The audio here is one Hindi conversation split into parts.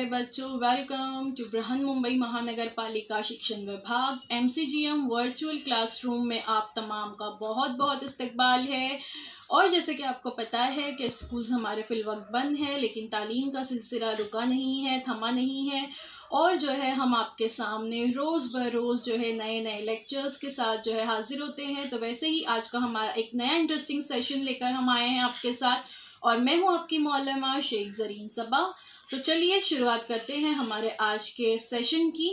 प्यारे बच्चों, वेलकम टू बृहन मुंबई महानगर पालिका शिक्षण विभाग MCGM वर्चुअल क्लासरूम में आप तमाम का बहुत बहुत इस्तकबाल है। और जैसे कि आपको पता है कि स्कूल्स हमारे फिलवक्त बंद है, लेकिन तालीम का सिलसिला रुका नहीं है, थमा नहीं है। और जो है हम आपके सामने रोज़ बरोज़ जो है नए नए लेक्चर्स के साथ जो है हाजिर होते हैं। तो वैसे ही आज का हमारा एक नया इंटरेस्टिंग सेशन लेकर हम आए हैं आपके साथ, और मैं हूँ आपकी मौलमा शेख ज़रीन सबा। तो चलिए शुरुआत करते हैं हमारे आज के सेशन की।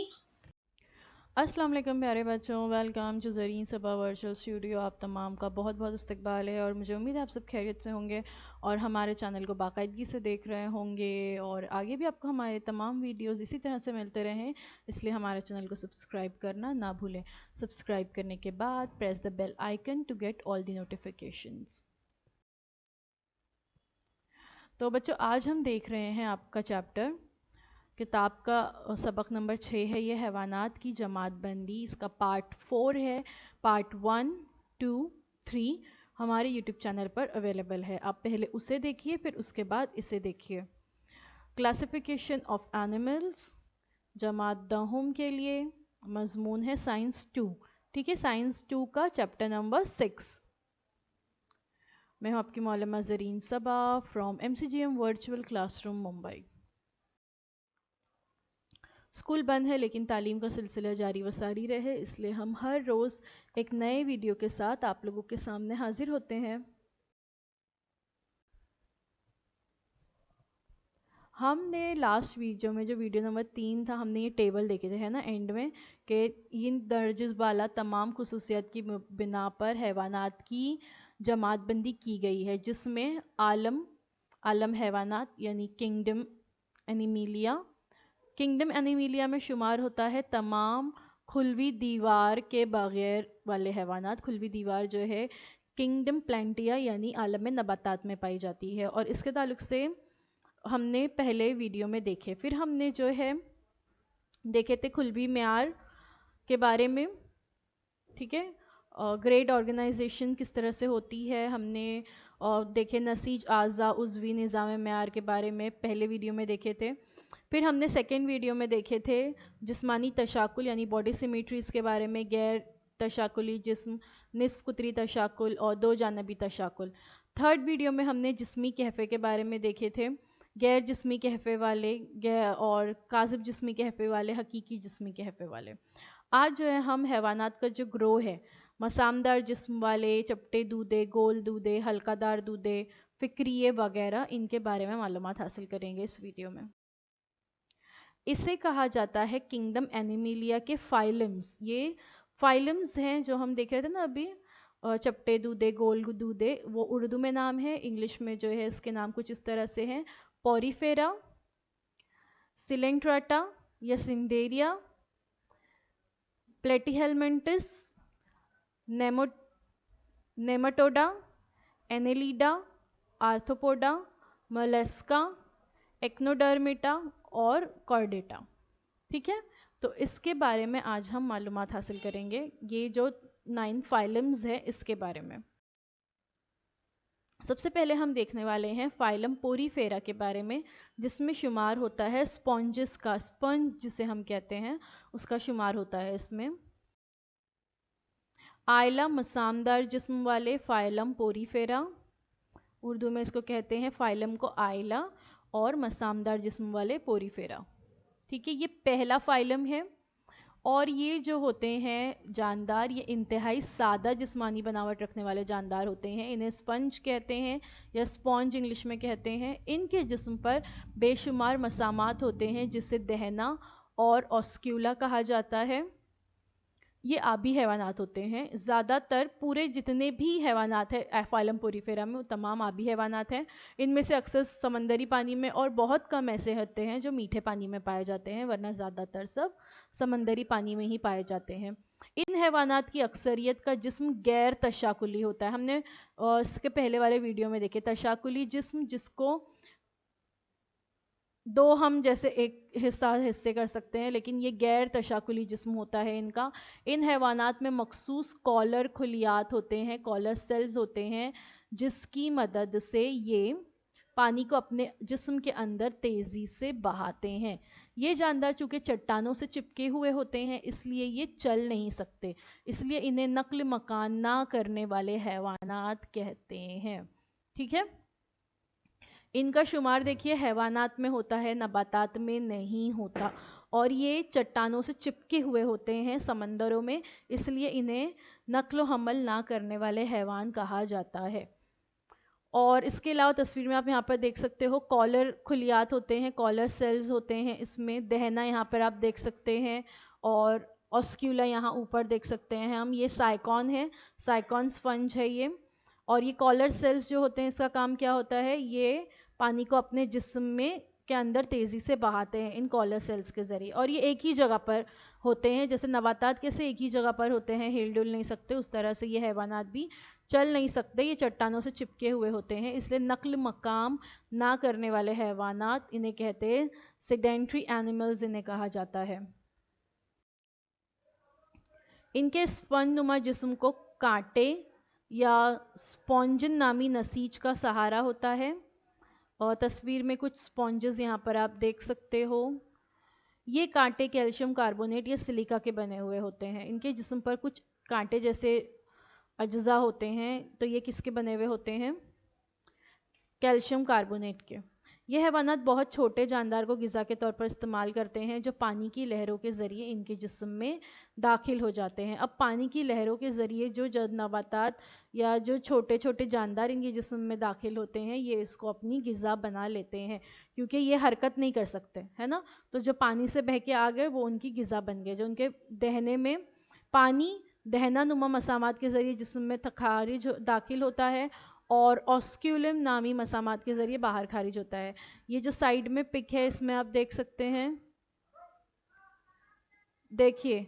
अस्सलाम वालेकुम प्यारे बच्चों, welcome to Zareen Saba virtual studio. आप तमाम का बहुत बहुत इस्तकबाल है और मुझे उम्मीद है आप सब खैरियत से होंगे और हमारे चैनल को बाकायदगी से देख रहे होंगे और आगे भी आपको हमारे तमाम वीडियोस इसी तरह से मिलते रहें, इसलिए हमारे चैनल को सब्सक्राइब करना ना भूलें। सब्सक्राइब करने के बाद press the bell icon to get all the notifications. तो बच्चों, आज हम देख रहे हैं आपका चैप्टर, किताब का सबक नंबर 6 है। ये हैवानात की जमात बंदी, इसका पार्ट 4 है। पार्ट 1, 2, 3 हमारे यूट्यूब चैनल पर अवेलेबल है। आप पहले उसे देखिए, फिर उसके बाद इसे देखिए। क्लासिफिकेशन ऑफ एनिमल्स, जमात दहुम के लिए मजमून है साइंस 2। ठीक है, साइंस 2 का चैप्टर नंबर 6। मैं हूँ आपकी मौलमा Zareen Saba from MCGM virtual classroom Mumbai. School बंद है लेकिन तालीम का सिलसिला जारी व सारी रहे, इसलिए हम हर रोज़ एक नए वीडियो के साथ आप लोगों के सामने हाजिर होते हैं। हमने लास्ट वीडियो में, जो वीडियो नंबर 3 था, हमने ये टेबल देखे थे, है ना, एंड में, कि इन दर्ज वाला तमाम खुसूसियत की बिना पर हैवानात की जमात बंदी की गई है, जिसमें आलम हैवानात यानी किंगडम एनिमिलिया में शुमार होता है तमाम खुलवी दीवार के बगैर वाले हैवानात। खुलवी दीवार जो है किंगडम प्लांटिया यानी आलम में नबातात में पाई जाती है, और इसके ताल्लुक से हमने पहले वीडियो में देखे। फिर हमने जो है देखे थे खुलवी म्यार के बारे में। ठीक है, ग्रेड ऑर्गेनाइजेशन किस तरह से होती है हमने देखे। नसीज आज़ा उज़वी निज़ाम म्यार के बारे में पहले वीडियो में देखे थे। फिर हमने सेकेंड वीडियो में देखे थे जिस्मानी तशाकुल यानी बॉडी सिमेट्रीज़ के बारे में, गैर तशाकुली जिस्म, निस्फ कुतरी तशाकुल और दो जानबी तशाकुल। थर्ड वीडियो में हमने जिस्मी कहफ़े के बारे में देखे थे, गैर जिस्मी कहफ़े वाले, गैर और काज़िब जिस्मी कहफ़े वाले, हकीकी जिस्मी कहफ़े वाले। आज जो है हम हैवानात का जो ग्रोह है, मसामदार जिस्म वाले, चपटे दूधे, गोल दूधे, हल्कादार दूधे, फ़िक्रिये वगैरह, इनके बारे में मालूमात हासिल करेंगे इस वीडियो में। इसे कहा जाता है किंगडम एनिमिलिया के फाइलम्स। ये फाइलम्स हैं जो हम देख रहे थे ना अभी, चपटे दूधे, गोल दूधे, वो उर्दू में नाम है। इंग्लिश में जो है इसके नाम कुछ इस तरह से हैं: पोरीफेरा, सिलेंट्राटा या सिंडेरिया, प्लेटीहेलमिंटिस, नेमाटोडा, एनेलिडा, आर्थ्रोपोडा, मोलस्का, एक्नोडर्मिटा और कॉर्डेटा। ठीक है, तो इसके बारे में आज हम मालूमात हासिल करेंगे, ये जो 9 फाइलम्स है इसके बारे में। सबसे पहले हम देखने वाले हैं फाइलम पोरीफेरा के बारे में, जिसमें शुमार होता है स्पॉन्जिस का, स्पंज जिसे हम कहते हैं उसका शुमार होता है इसमें। आयला मसामदार जिस्म वाले फाइलम पोरीफेरा, उर्दू में इसको कहते हैं फाइलम को आयला, और मसामदार जिस्म वाले पोरीफेरा। ठीक है, ये पहला फाइलम है। और ये जो होते हैं जानदार, ये इंतहाई सादा जिस्मानी बनावट रखने वाले जानदार होते हैं। इन्हें स्पंज कहते हैं या स्पॉन्ज इंग्लिश में कहते हैं। इनके जिस्म पर बेशुमार मसामात होते हैं, जिसे दहना और ऑस्क्यूला कहा जाता है। ये आबी हैवानात होते हैं। ज़्यादातर पूरे जितने भी हैवानात हैं फाइलम पोरीफेरा में, वो तमाम आबी हैवानात हैं। इनमें से अक्सर समंदरी पानी में और बहुत कम ऐसे होते हैं जो मीठे पानी में पाए जाते हैं, वरना ज़्यादातर सब समंदरी पानी में ही पाए जाते हैं। इन हैवानात की अक्सरियत का जिस्म गैर तशाकुली होता है। हमने इसके पहले वाले वीडियो में देखे तशाकुली जिस्म, जिसको दो हम जैसे एक हिस्से कर सकते हैं, लेकिन ये गैर तशाकुली जिस्म होता है इनका। इन हैवानात में मखसूस कॉलर खुलियात होते हैं, कॉलर सेल्स होते हैं, जिसकी मदद से ये पानी को अपने जिस्म के अंदर तेज़ी से बहाते हैं। ये जानदार चूँकि चट्टानों से चिपके हुए होते हैं इसलिए ये चल नहीं सकते, इसलिए इन्हें नक्ल मकान ना करने वाले हैवानात कहते हैं। ठीक है, इनका शुमार देखिए हैवानात में होता है, नबातात में नहीं होता। और ये चट्टानों से चिपके हुए होते हैं समंदरों में, इसलिए इन्हें नक्ल हमल ना करने वाले हैवान कहा जाता है। और इसके अलावा तस्वीर में आप यहाँ पर देख सकते हो कॉलर खुलियात होते हैं, कॉलर सेल्स होते हैं इसमें, दहना यहाँ पर आप देख सकते हैं, और ऑस्क्यूला यहाँ ऊपर देख सकते हैं हम। ये साइकॉन है, साइकॉन स्पंज है ये। और ये कॉलर सेल्स जो होते हैं इसका काम क्या होता है, ये पानी को अपने जिस्म में के अंदर तेज़ी से बहाते हैं इन कॉलर सेल्स के ज़रिए। और ये एक ही जगह पर होते हैं, जैसे नबातात कैसे एक ही जगह पर होते हैं, हिल डुल नहीं सकते, उस तरह से ये हैवानात भी चल नहीं सकते, ये चट्टानों से चिपके हुए होते हैं, इसलिए नक्ल मकाम ना करने वाले हैवानात इन्हें कहते हैं सेडेंट्री एनिमल्स इन्हें कहा जाता है। इनके स्पंज नुमा जिस्म को कांटे या स्पॉन्जन नामी नसीज का सहारा होता है। और तस्वीर में कुछ स्पॉन्जेस यहाँ पर आप देख सकते हो। ये कांटे कैल्शियम कार्बोनेट या सिलिका के बने हुए होते हैं। इनके जिस्म पर कुछ कांटे जैसे अज्जा होते हैं, तो ये किसके बने हुए होते हैं, कैल्शियम कार्बोनेट के। ये हैवानात बहुत छोटे जानदार को ग़िज़ा के तौर पर इस्तेमाल करते हैं जो पानी की लहरों के ज़रिए इनके जिस्म में दाखिल हो जाते हैं। अब पानी की लहरों के ज़रिए जो नबातात या जो छोटे छोटे जानदार इनके जिस्म में दाखिल होते हैं ये इसको अपनी ग़िज़ा बना लेते हैं, क्योंकि ये हरकत नहीं कर सकते है ना, तो जो पानी से बह के आ गए वो उनकी ग़िज़ा बन गए। जो उनके दहने में पानी दहना नुमा मसामात के ज़रिए जिस्म में खारिज दाखिल होता है और ऑस्क्यूलम नामी मसामात के ज़रिए बाहर खारिज होता है। ये जो साइड में पिक है इसमें आप देख सकते हैं, देखिए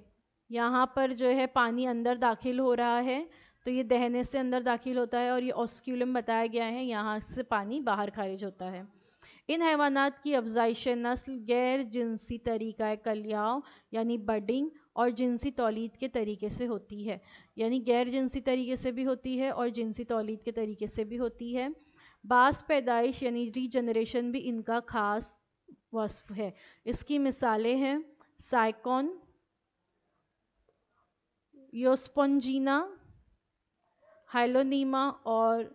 यहाँ पर जो है पानी अंदर दाखिल हो रहा है, तो ये दहने से अंदर दाखिल होता है, और ये ऑस्क्यूलम बताया गया है, यहाँ से पानी बाहर खारिज होता है। इन हैवानात की अफजाइश नस्ल गैर जिनसी तरीक़ा कलियाव यानी बडिंग और जिनसी तौलीद के तरीके से होती है, यानी गैर जिनसी तरीके से भी होती है और जिनसी तौलीद के तरीके से भी होती है। बास पैदाइश यानी रीजनरेशन भी इनका ख़ास वस्फ है। इसकी मिसालें हैं साइकॉन, योस्पोंजीना, हाइलोनीमा और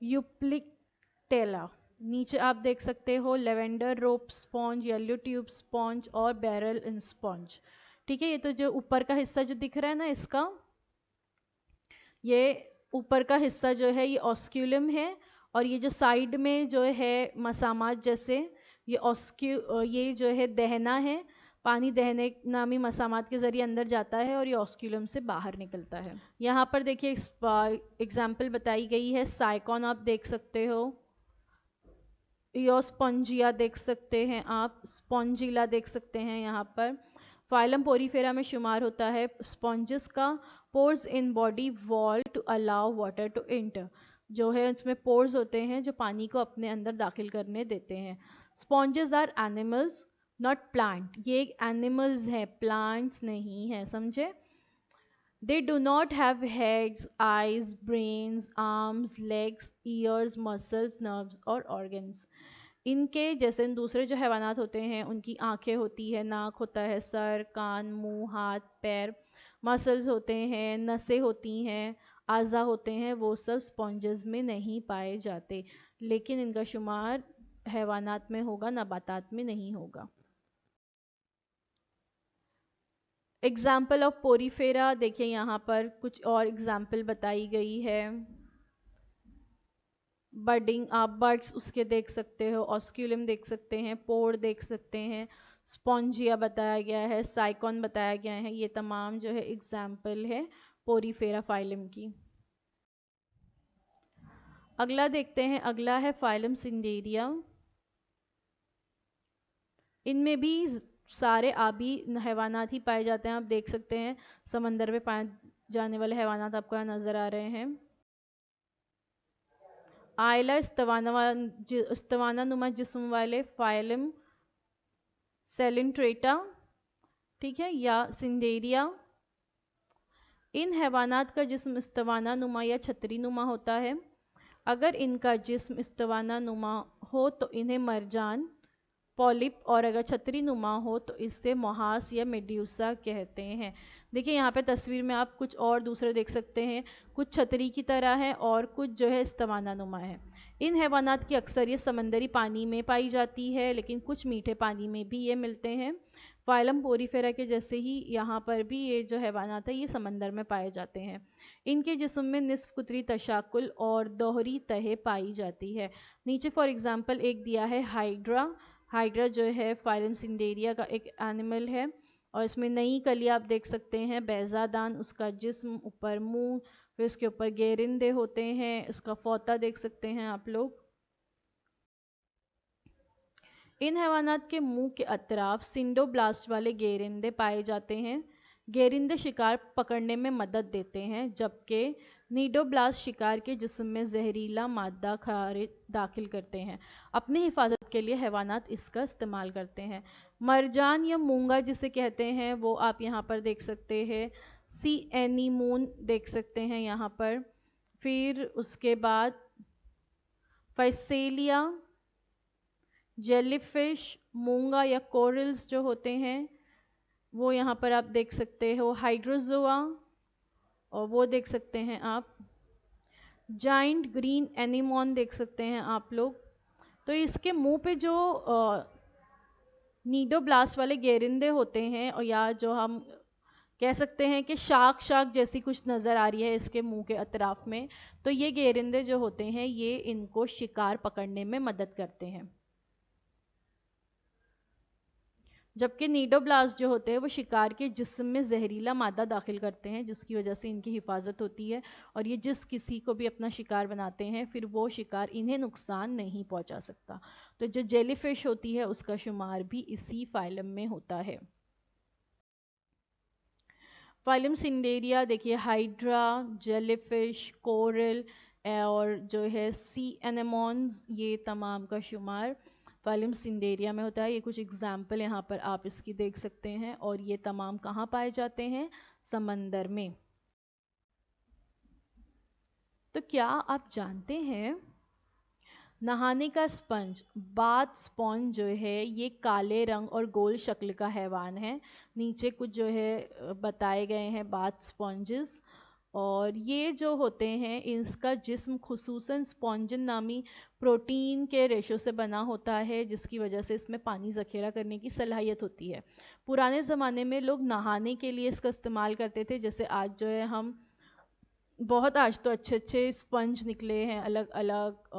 यूप्लिकटेला। नीचे आप देख सकते हो लेवेंडर रोप स्पॉन्ज, येलो ट्यूब स्पॉन्ज और बैरल इन स्पॉन्ज। ठीक है, ये तो जो ऊपर का हिस्सा जो दिख रहा है ना इसका, ये ऊपर का हिस्सा जो है ये ऑस्क्यूलम है, और ये जो साइड में जो है मसामात जैसे ये जो है दहना है, पानी दहने नामी मसामात के ज़रिए अंदर जाता है और ये ऑस्क्यूलम से बाहर निकलता है। यहाँ पर देखिए एग्जाम्पल बताई गई है, साइकॉन आप देख सकते हो, योस्पोंजिया देख सकते हैं आप, स्पॉन्जिला देख सकते हैं यहाँ पर। फाइलम पोरीफेरा में शुमार होता है। स्पॉन्जेस का pores in body wall to allow water to enter, जो है उसमें पोर्स होते हैं जो पानी को अपने अंदर दाखिल करने देते हैं। Sponges are animals not plant, ये एनिमल्स हैं प्लांट्स नहीं है, समझे। They do not have heads, eyes, brains, arms, legs, ears, muscles, nerves और organs। इनके जैसे दूसरे जो हैवानात होते हैं उनकी आंखें होती है, नाक होता है, सर, कान, मुंह, हाथ, पैर, मसल्स होते हैं, नसें होती हैं, आज़ा होते हैं, वो सब स्पॉन्जेस में नहीं पाए जाते, लेकिन इनका शुमार हैवानात में होगा, नबातात में नहीं होगा। एग्जाम्पल ऑफ पोरीफेरा देखिए यहाँ पर कुछ और एग्जाम्पल बताई गई है। बडिंग आप बर्ड्स उसके देख सकते हो, ऑस्क्यूलम देख सकते हैं, पोर देख सकते हैं, स्पॉन्जिया बताया गया है, साइकॉन बताया गया है, ये तमाम जो है एग्जाम्पल है पोरीफेरा फाइलम की। अगला देखते हैं, अगला है फाइलम सिंडेरिया। इनमें भी सारे आबी हैवानात ही पाए जाते हैं। आप देख सकते हैं समंदर में पाए जाने वाले हैवानात आपको यहाँ नज़र आ रहे हैं। आयला इस्तवाना नुमा जिस्म वाले फाइलम सेलिंट्रेटा, ठीक है, या सिंडेरिया। इन हैवानात का जिस्म इस्तवाना नुमा या छतरी नुमा होता है। अगर इनका जिस्म इस्तवाना नुमा हो तो इन्हें मरजान, पॉलिप, और अगर छतरी नुमा हो तो इसे मुहास या मेड्यूसा कहते हैं। देखिए यहाँ पे तस्वीर में आप कुछ और दूसरे देख सकते हैं, कुछ छतरी की तरह है और कुछ जो है इस्तवाना नुमा है। इन हैवानात की अक्सरियत समंदरी पानी में पाई जाती है, लेकिन कुछ मीठे पानी में भी ये मिलते हैं। फाइलम पोरीफेरा के जैसे ही यहाँ पर भी ये जो हैवानात है ये समंदर में पाए जाते हैं। इनके जिस्म में निस्फ कुतरी तशाकुल और दोहरी तह पाई जाती है। नीचे फॉर एग्जांपल एक दिया है हाइड्रा। हाइड्रा जो है फाइलम सिंडेरिया का एक एनिमल है और इसमें नई कली आप देख सकते हैं, बैजादान, उसका जिस्म, ऊपर मुंह, फिर उसके ऊपर गेरिंदे होते हैं, उसका फौता देख सकते हैं आप लोग। इन हैवानात के मुंह के अतराफ सिंडोब्लास्ट वाले गेरिंदे पाए जाते हैं। गेरिंदे शिकार पकड़ने में मदद देते हैं, जबकि नीडोब्लास्ट शिकार के जिस्म में जहरीला मादा खारिज दाखिल करते हैं। अपनी हिफाजत के लिए हैवानात इसका इस्तेमाल करते हैं। मरजान या मूंगा जिसे कहते हैं वो आप यहाँ पर देख सकते हैं, सी एनीमोन देख सकते हैं यहाँ पर। फिर उसके बाद फैसेलिया, जेलीफिश, मूंगा या कोरल्स जो होते हैं वो यहाँ पर आप देख सकते हो। हाइड्रोजोआ, और वो देख सकते हैं आप। जाइंट ग्रीन एनीमोन देख सकते हैं आप लोग। तो इसके मुंह पे जो नीडोब्लास्ट वाले गेरिंदे होते हैं, और या जो हम कह सकते हैं कि शाक शाक जैसी कुछ नज़र आ रही है इसके मुंह के अतराफ में, तो ये गेरिंदे जो होते हैं ये इनको शिकार पकड़ने में मदद करते हैं। जबकि नीडोब्लास्ट जो होते हैं वो शिकार के जिस्म में जहरीला मादा दाखिल करते हैं, जिसकी वजह से इनकी हिफाजत होती है और ये जिस किसी को भी अपना शिकार बनाते हैं फिर वो शिकार इन्हें नुकसान नहीं पहुंचा सकता। तो जो जेलीफिश होती है उसका शुमार भी इसी फाइलम में होता है। फाइलम सिंडेरिया देखिए, हाइड्रा, जेलीफिश, कोरल और जो है सी एनेमोन्स, ये तमाम का शुमार फाइलम सिंडेरिया में होता है। ये कुछ एग्जाम्पल यहाँ पर आप इसकी देख सकते हैं, और ये तमाम कहाँ पाए जाते हैं? समंदर में। तो क्या आप जानते हैं नहाने का स्पंज, बाथ स्पॉन्ज जो है ये काले रंग और गोल शक्ल का हैवान है। नीचे कुछ जो है बताए गए हैं बाथ स्पॉन्जेस, और ये जो होते हैं इसका जिस्म खुसूसन स्पॉन्जिन नामी प्रोटीन के रेशो से बना होता है, जिसकी वजह से इसमें पानी ज़ख़ीरा करने की सलाहियत होती है। पुराने ज़माने में लोग नहाने के लिए इसका इस्तेमाल करते थे, जैसे आज जो है हम बहुत, आज तो अच्छे अच्छे स्पंज निकले हैं अलग अलग,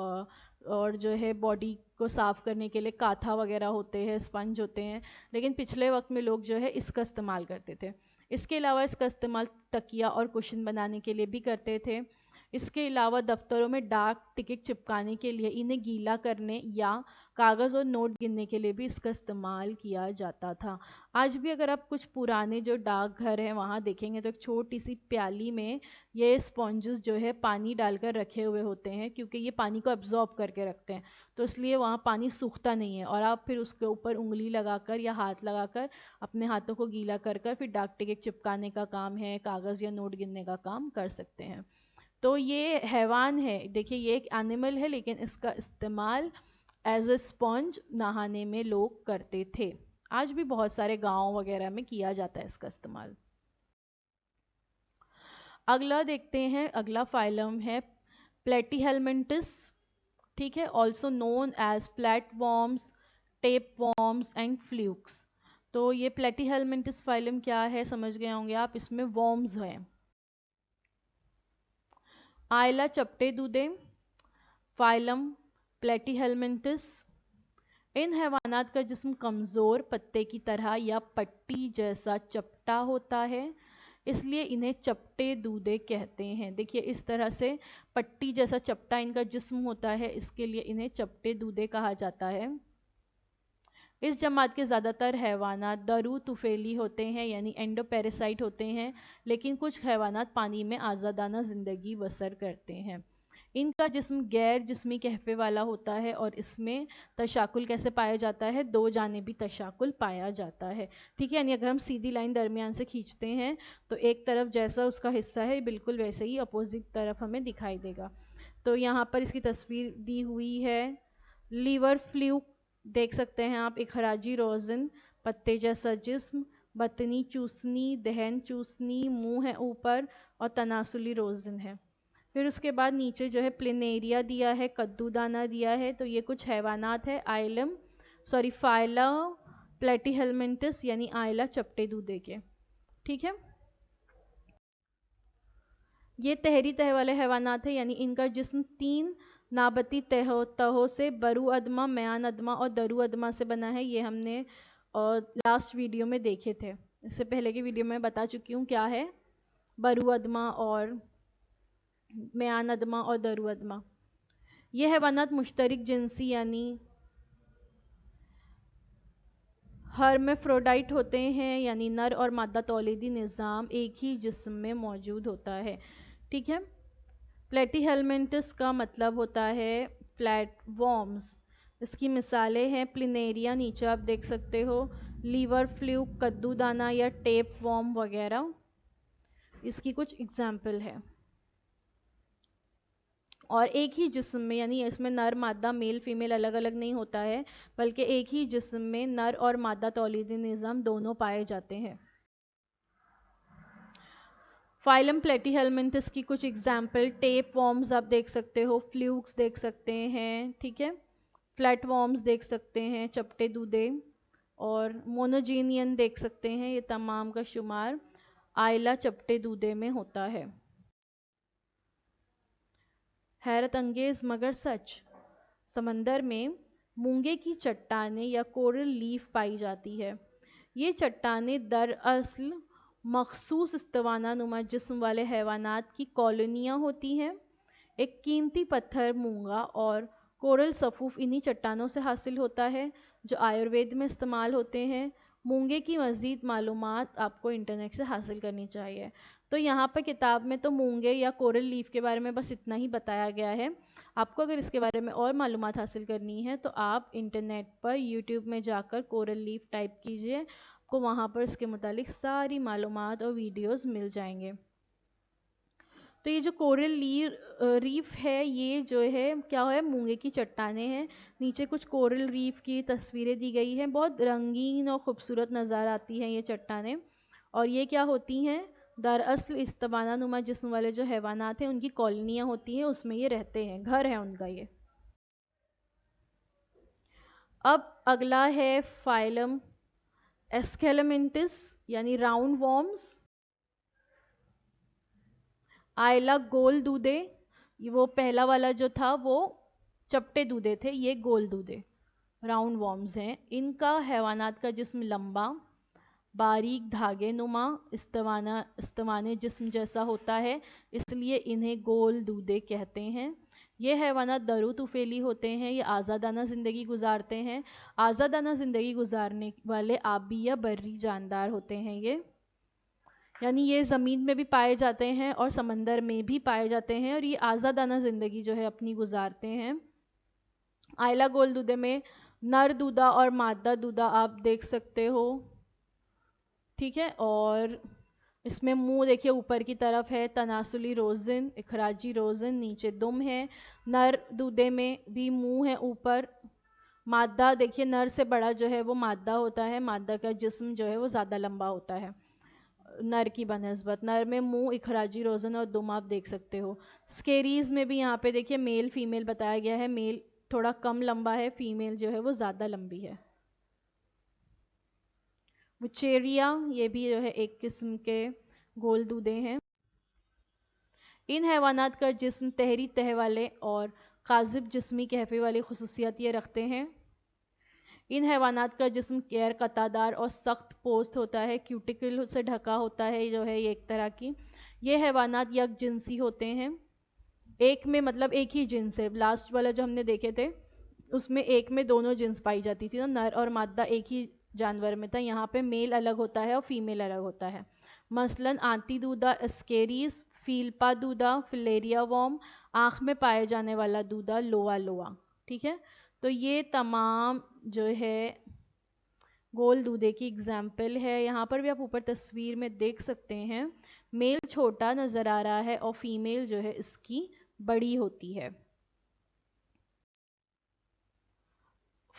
और जो है बॉडी को साफ़ करने के लिए काथा वगैरह होते हैं, स्पंज होते हैं, लेकिन पिछले वक्त में लोग जो है इसका इस्तेमाल करते थे। इसके अलावा इसका इस्तेमाल तकिया और कुशन बनाने के लिए भी करते थे। इसके अलावा दफ्तरों में डाक टिकट चिपकाने के लिए इन्हें गीला करने या कागज़ और नोट गिनने के लिए भी इसका इस्तेमाल किया जाता था। आज भी अगर आप कुछ पुराने जो डाकघर हैं वहाँ देखेंगे तो एक छोटी सी प्याली में ये स्पॉन्जेस जो है पानी डालकर रखे हुए होते हैं, क्योंकि ये पानी को अब्जॉर्ब करके रखते हैं, तो इसलिए वहाँ पानी सूखता नहीं है, और आप फिर उसके ऊपर उंगली लगाकर या हाथ लगाकर अपने हाथों को गीला कर कर फिर डाक टिकट चिपकाने का काम है, कागज़ या नोट गिनने का काम कर सकते हैं। तो ये हैवान है, देखिए ये एक एनिमल है, लेकिन इसका इस्तेमाल एज अ स्पॉन्ज नहाने में लोग करते थे। आज भी बहुत सारे गांव वगैरह में किया जाता है इसका इस्तेमाल। अगला देखते हैं, अगला फाइलम है प्लेटीहेलमिंथस, ठीक है, also known as flatworms, tapeworms and flukes. तो ये प्लेटीहेलमिंथस फाइलम क्या है समझ गए होंगे आप, इसमें वॉर्म्स हैं। आयला चपटे दूधे, फाइलम प्लेटीहेलमिंथस। इन हैवानात का जिस्म कमज़ोर पत्ते की तरह या पट्टी जैसा चपटा होता है, इसलिए इन्हें चपटे दूधे कहते हैं। देखिए इस तरह से पट्टी जैसा चपटा इनका जिस्म होता है, इसके लिए इन्हें चपटे दूधे कहा जाता है। इस जमात के ज़्यादातर हैवानात दरू तुफेली होते हैं, यानी एंडोपेरासाइट होते हैं, लेकिन कुछ हैवानात पानी में आज़ादाना ज़िंदगी बसर करते हैं। इनका जिस्म गैर जिस्मी कहफ़े वाला होता है, और इसमें तशाकुल कैसे पाया जाता है? दो जानिबी तशाकुल पाया जाता है, ठीक है, यानी अगर हम सीधी लाइन दरमियान से खींचते हैं तो एक तरफ जैसा उसका हिस्सा है बिल्कुल वैसे ही अपोजिट तरफ हमें दिखाई देगा। तो यहाँ पर इसकी तस्वीर दी हुई है, लीवर फ्लूक देख सकते हैं आप, इखराजी रोज़न, पत्ते जैसा जिस्म, बतनी चूसनी, दहन चूसनी, मुंह है ऊपर और तनासुली रोज़न है। फिर उसके बाद नीचे जो है प्लिनेरिया दिया है, कद्दूदाना दिया है। तो ये कुछ हैवानात है, फाइला प्लेटीहेलमिंथस यानी आइला चपटे दूधे के। ठीक है, ये तहरी तह वाले हैवानात है, यानी इनका जिस्म 3 नाबती तहों से बरू अदमा, म्यान अदमा और दरू अदमा से बना है। ये हमने और लास्ट वीडियो में देखे थे, इससे पहले की वीडियो में बता चुकी हूँ क्या है बरू अदमा और म्यान अदमा और दरू अदमा। ये हैवानात मुश्तरक जिनसी यानी हर्मेफ्रोडाइट होते हैं, यानी नर और मादा तौलीदी निज़ाम एक ही जिस्म में मौजूद होता है। ठीक है, प्लेटीहेलमिंथस का मतलब होता है फ्लैट वॉर्म्स। इसकी मिसालें हैं प्लिनेरिया, नीचे आप देख सकते हो, लीवर फ्लूक, कद्दूदाना या टेप वॉर्म वगैरह, इसकी कुछ एग्जाम्पल है। और एक ही जिस्म में, यानी इसमें नर मादा मेल फीमेल अलग अलग नहीं होता है, बल्कि एक ही जिस्म में नर और मादा तौलीदी निज़ाम दोनों पाए जाते हैं। फाइलम प्लेटीहेलमिंथस की कुछ एग्जाम्पल, टेप वॉर्म्स आप देख सकते हो, फ्लूक्स देख सकते हैं, ठीक है, फ्लैट वॉर्म्स देख सकते हैं, चपटे दूधे, और मोनोजीनियन देख सकते हैं। ये तमाम का शुमार आइला चपटे दूधे में होता है। हैरत अंगेज़ मगर सच, समंदर में मूंगे की चट्टानें या कोरल लीफ पाई जाती है। ये चट्टानें दरअसल मखसूस इस्तवाना नुमा जिस्म वाले हैवानात की कॉलोनियाँ होती हैं। एक कीमती पत्थर मूंगा और कोरल सफ़ूफ इन्हीं चट्टानों से हासिल होता है, जो आयुर्वेद में इस्तेमाल होते हैं। मूंगे की मज़ीद मालूमात आपको इंटरनेट से हासिल करनी चाहिए। तो यहाँ पर किताब में तो मूंगे या कोरल लीफ के बारे में बस इतना ही बताया गया है। आपको अगर इसके बारे में और मालूमात हासिल करनी है तो आप इंटरनेट पर यूट्यूब में जाकर कोरल लीफ टाइप कीजिए, आपको वहाँ पर इसके मुतालिक सारी मालूमात और वीडियोस मिल जाएंगे। तो ये जो कोरल रीफ है, ये जो है क्या है, मूंगे की चट्टानें हैं। नीचे कुछ कोरल रीफ की तस्वीरें दी गई हैं, बहुत रंगीन और ख़ूबसूरत नज़र आती हैं ये चट्टानें। और ये क्या होती हैं, दरअसल इस्तवाना नुमा जिस्म वाले जो हैवानात हैं उनकी कॉलोनियाँ होती हैं, उसमें ये रहते हैं, घर है उनका ये। अब अगला है फाइलम एस्केलेमेंटिस यानी राउंड वॉर्म्स। आइला गोल दूधे, वो पहला वाला जो था वो चपटे दूधे थे, ये गोल दूधे राउंड वॉर्म्स हैं। इनका हैवानात का जिस्म लंबा, बारीक धागे नुमा इस्तवाने जिस्म जैसा होता है, इसलिए इन्हें गोल दूधे कहते हैं। ये हैवानात दरू तुफेली होते हैं, ये आज़ादाना ज़िंदगी गुजारते हैं। आज़ादाना ज़िंदगी गुजारने वाले आबी या बर्री जानदार होते हैं ये, यानी ये ज़मीन में भी पाए जाते हैं और समंदर में भी पाए जाते हैं, और ये आज़ादाना ज़िंदगी जो है अपनी गुजारते हैं। आइला गोल दूधे में नर दूधा और मादा दूधा आप देख सकते हो, ठीक है। और इसमें मुंह देखिए ऊपर की तरफ है, तनासुली रोज़न, इखराजी रोज़न, नीचे दुम है। नर दूधे में भी मुंह है ऊपर। मादा देखिए, नर से बड़ा जो है वो मादा होता है, मादा का जिस्म जो है वो ज़्यादा लंबा होता है नर की बनस्बत। नर में मुंह, इखराजी रोज़न और दुम आप देख सकते हो। स्केरीज़ में भी यहाँ पे देखिए मेल फीमेल बताया गया है, मेल थोड़ा कम लंबा है, फीमेल जो है वो ज़्यादा लंबी है। वुचेरिया, ये भी जो है एक किस्म के गोल दूधे हैं। इन हैवानात का जिस्म तहरी तह वाले और काजिब जिस्मी कहफ़े वाली खसूसियत ये रखते हैं। इन हैवानात का जिस्म गैर कतादार और सख्त पोस्ट होता है, क्यूटिकल से ढका होता है जो है ये एक तरह की। ये हैवानात यक जिनसी होते हैं, एक में मतलब एक ही जिन्स है। लास्ट वाला जो हमने देखे थे उसमें एक में दोनों जिन्स पाई जाती थी ना, नर और मादा एक ही जानवर में था। यहाँ पे मेल अलग होता है और फीमेल अलग होता है। मसलन आंती दूधा स्केरीज, फीलपा दूधा फिलेरिया वॉर्म, आँख में पाए जाने वाला दूधा लोआ लोआ, ठीक है। तो ये तमाम जो है गोल दूधे की एग्जाम्पल है। यहाँ पर भी आप ऊपर तस्वीर में देख सकते हैं, मेल छोटा नज़र आ रहा है और फीमेल जो है इसकी बड़ी होती है।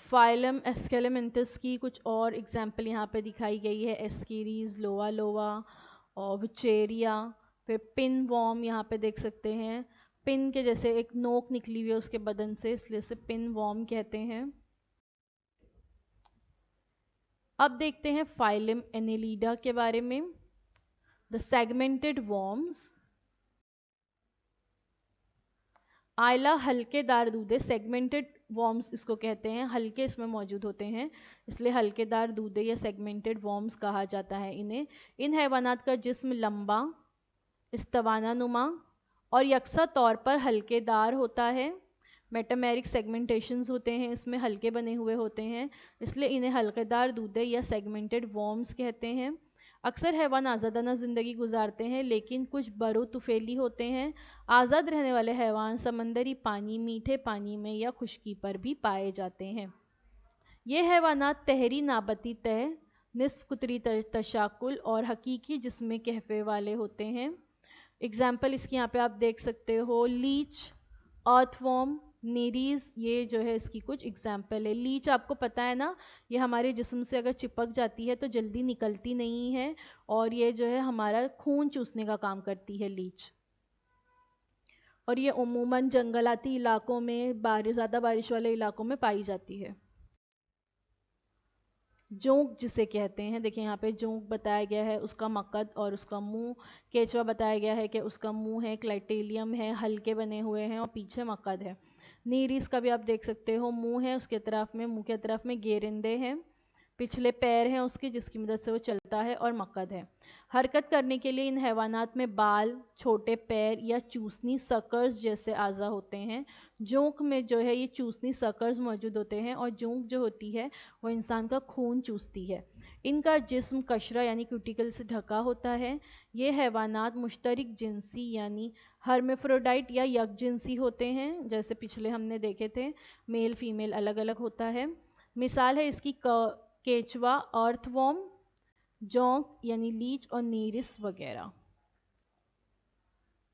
फाइलम एस्केलेमेंटस की कुछ और एग्जाम्पल यहाँ पे दिखाई गई है, एस्कीरीज, लोआ लोआ और विचेरिया। फिर पिन वॉर्म यहाँ पे देख सकते हैं, पिन के जैसे एक नोक निकली हुई है उसके बदन से, इसलिए से पिन वॉर्म कहते हैं। अब देखते हैं फाइलम एनेलिडा के बारे में। The segmented worms. आयला हल्केदार दूधे, सेगमेंटेड वॉर्म्स इसको कहते हैं, हल्के इसमें मौजूद होते हैं, इसलिए हल्केदार दूधे या सेगमेंटेड वॉर्म्स कहा जाता है इन्हें। इन हैवानात का जिस्म लंबा, इस्तवाना नुमा और यकसा तौर पर हल्केदार होता है। मेटामेरिक सेगमेंटेशंस होते हैं, इसमें हल्के बने हुए होते हैं, इसलिए इन्हें हल्केदार दूधे या सेगमेंटेड वॉर्म्स कहते हैं। अक्सर हैवान आज़ादाना ज़िंदगी गुजारते हैं, लेकिन कुछ बरो तुफेली होते हैं। आज़ाद रहने वाले हैवान समंदरी पानी, मीठे पानी में या खुश्की पर भी पाए जाते हैं। ये हैवानात तहरी नाबती तह, निस्फ कुतरी तशाकुल और हकीकी जिस्म कहफे वाले होते हैं। एग्जाम्पल इसकी यहाँ पे आप देख सकते हो, लीच, अर्थवॉर्म, नीरीज, ये जो है इसकी कुछ एग्जाम्पल है। लीच आपको पता है ना, ये हमारे जिस्म से अगर चिपक जाती है तो जल्दी निकलती नहीं है, और ये जो है हमारा खून चूसने का काम करती है लीच। और ये उमूमन जंगलाती इलाकों में, ज़्यादा बारिश वाले इलाकों में पाई जाती है। जोंक जिसे कहते हैं, देखिए यहाँ पे जोंक बताया गया है, उसका मकद और उसका मुंह। केचवा बताया गया है कि उसका मुंह है, क्लाइटेलियम है, हल्के बने हुए हैं और पीछे मकद है। नीरिस का भी आप देख सकते हो, मुंह है, उसके तरफ में, मुंह के तरफ में गेरिंदे हैं, पिछले पैर हैं उसके जिसकी मदद से वो चलता है, और मकद है। हरकत करने के लिए इन हैवानात में बाल, छोटे पैर या चूसनी सकर्स जैसे आज़ा होते हैं। जोंक में जो है ये चूसनी सकर्स मौजूद होते हैं, और जोंक जो होती है वो इंसान का खून चूसती है। इनका जिस्म कशरा यानी क्यूटिकल से ढका होता है। ये हैवानात मुश्तरक जिनसी यानी हर्मेफ्रोडाइट या यकजिनसी होते हैं, जैसे पिछले हमने देखे थे, मेल फीमेल अलग अलग होता है। मिसाल है इसकी केचवा, अर्थवॉर्म, जोंक यानी लीच और नीरिस वगैरह।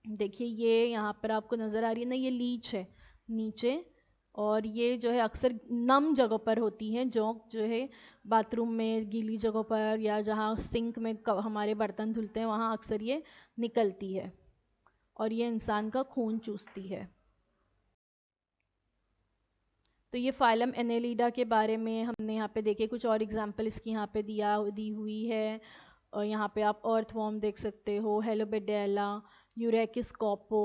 देखिए ये यहाँ पर आपको नज़र आ रही है ना, ये लीच है नीचे, और ये जो है अक्सर नम जगह पर होती हैं। जोंक जो है बाथरूम में, गीली जगह पर, या जहाँ सिंक में हमारे बर्तन धुलते हैं वहाँ अक्सर ये निकलती है, और ये इंसान का खून चूसती है। तो ये फाइलम एनेलिडा के बारे में हमने यहाँ पे देखे। कुछ और एग्जांपल इसकी यहाँ पे दी हुई है, और यहाँ पे आप अर्थवॉर्म देख सकते हो, हेलोबेडेला, यूरेकिस कॉपो,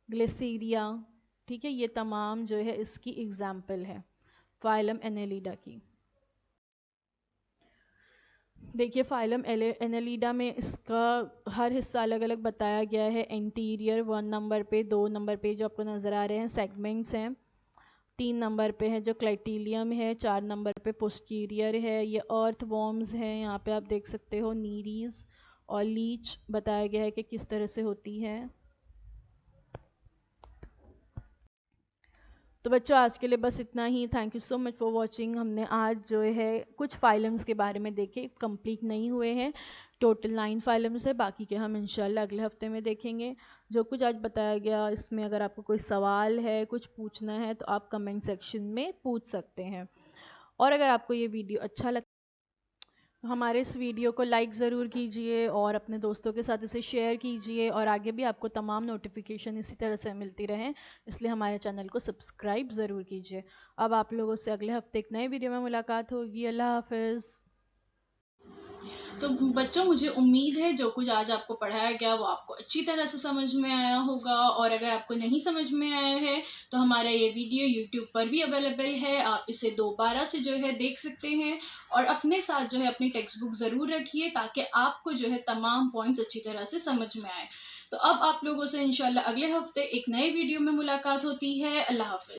ग्लेसीरिया। ठीक है, ये तमाम जो है इसकी एग्जांपल है फाइलम एनेलिडा की। देखिए फाइलम एनेलिडा में इसका हर हिस्सा अलग अलग बताया गया है। एंटीरियर 1 नंबर पे, 2 नंबर पे जो आपको नज़र आ रहे हैं सेगमेंट्स हैं, 3 नंबर पे है जो क्लाइटीलियम है, 4 नंबर पे पोस्टीरियर है, ये अर्थ वॉर्म्स हैं, यहाँ पे आप देख सकते हो नीरीज, और लीच बताया गया है कि किस तरह से होती है। तो बच्चों आज के लिए बस इतना ही। Thank you so much for watching. हमने आज जो है कुछ फाइलम्स के बारे में देखे, कंप्लीट नहीं हुए हैं, टोटल 9 फाइलम्स है, बाकी के हम इंशाल्लाह अगले हफ्ते में देखेंगे। जो कुछ आज बताया गया इसमें अगर आपको कोई सवाल है, कुछ पूछना है, तो आप कमेंट सेक्शन में पूछ सकते हैं। और अगर आपको ये वीडियो अच्छा लगता तो हमारे इस वीडियो को लाइक ज़रूर कीजिए, और अपने दोस्तों के साथ इसे शेयर कीजिए, और आगे भी आपको तमाम नोटिफिकेशन इसी तरह से मिलती रहें, इसलिए हमारे चैनल को सब्सक्राइब ज़रूर कीजिए। अब आप लोगों से अगले हफ्ते एक नए वीडियो में मुलाकात होगी। अल्लाह हाफ़िज़। तो बच्चों मुझे उम्मीद है जो कुछ आज आपको पढ़ाया गया वो आपको अच्छी तरह से समझ में आया होगा, और अगर आपको नहीं समझ में आया है तो हमारा ये वीडियो YouTube पर भी अवेलेबल है, आप इसे दोबारा से जो है देख सकते हैं, और अपने साथ जो है अपनी टेक्स्ट बुक ज़रूर रखिए ताकि आपको जो है तमाम पॉइंट्स अच्छी तरह से समझ में आए। तो अब आप लोगों से इंशाल्लाह अगले हफ्ते एक नए वीडियो में मुलाकात होती है। अल्लाह हाफ़िज़।